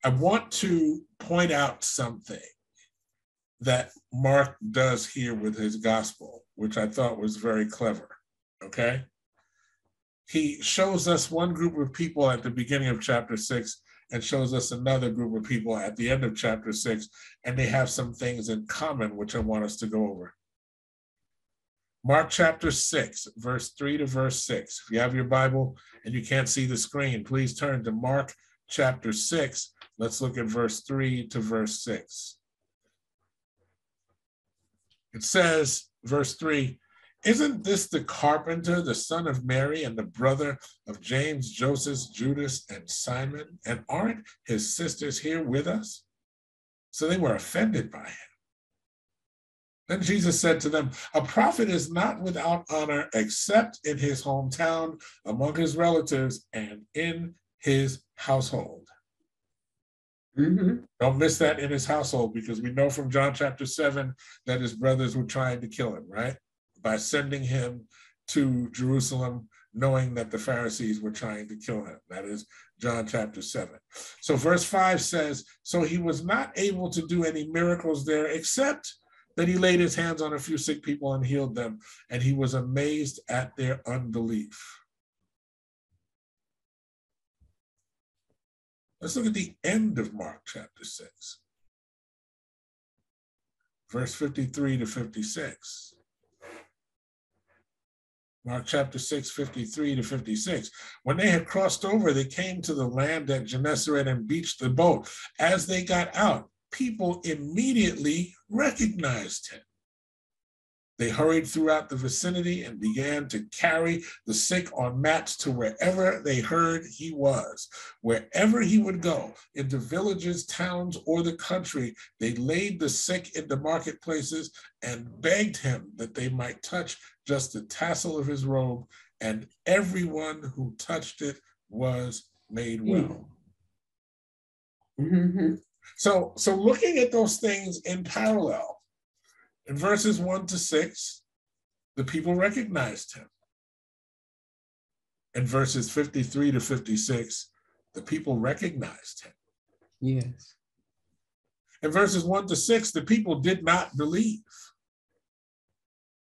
I want to point out something that Mark does here with his gospel, which I thought was very clever, okay? He shows us one group of people at the beginning of chapter 6 and shows us another group of people at the end of chapter 6, and they have some things in common, which I want us to go over. Mark chapter 6, verse 3 to verse 6. If you have your Bible and you can't see the screen, please turn to Mark chapter 6. Let's look at verse 3 to verse 6. It says, verse 3, isn't this the carpenter, the son of Mary, and the brother of James, Joseph, Judas, and Simon? And aren't his sisters here with us? So they were offended by him. Then Jesus said to them, a prophet is not without honor except in his hometown, among his relatives, and in his household. Don't miss that, in his household, because we know from John chapter 7 that his brothers were trying to kill him, right? By sending him to Jerusalem, knowing that the Pharisees were trying to kill him. That is John chapter 7. So verse 5 says, so he was not able to do any miracles there, except that he laid his hands on a few sick people and healed them, and he was amazed at their unbelief. Let's look at the end of Mark chapter 6, verse 53 to 56. Mark chapter 6, 53 to 56. When they had crossed over, they came to the land at Gennesaret and beached the boat. As they got out, people immediately recognized him. They hurried throughout the vicinity and began to carry the sick on mats to wherever they heard he was. Wherever he would go, into villages, towns, or the country, they laid the sick in the marketplaces and begged him that they might touch just the tassel of his robe, and everyone who touched it was made well. So looking at those things in parallel, in verses 1 to 6, the people recognized him. In verses 53 to 56, the people recognized him. Yes. In verses 1 to 6, the people did not believe.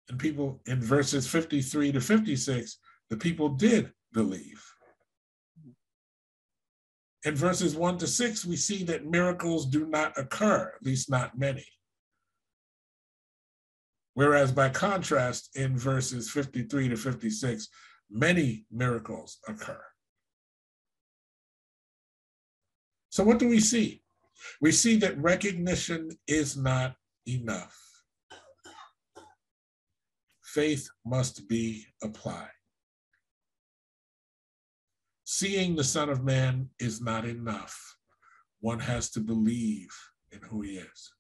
And in verses 53 to 56, the people did believe. In verses 1 to 6, we see that miracles do not occur, at least not many. Whereas by contrast, in verses 53 to 56, many miracles occur. So what do we see? We see that recognition is not enough. Faith must be applied. Seeing the Son of Man is not enough. One has to believe in who he is.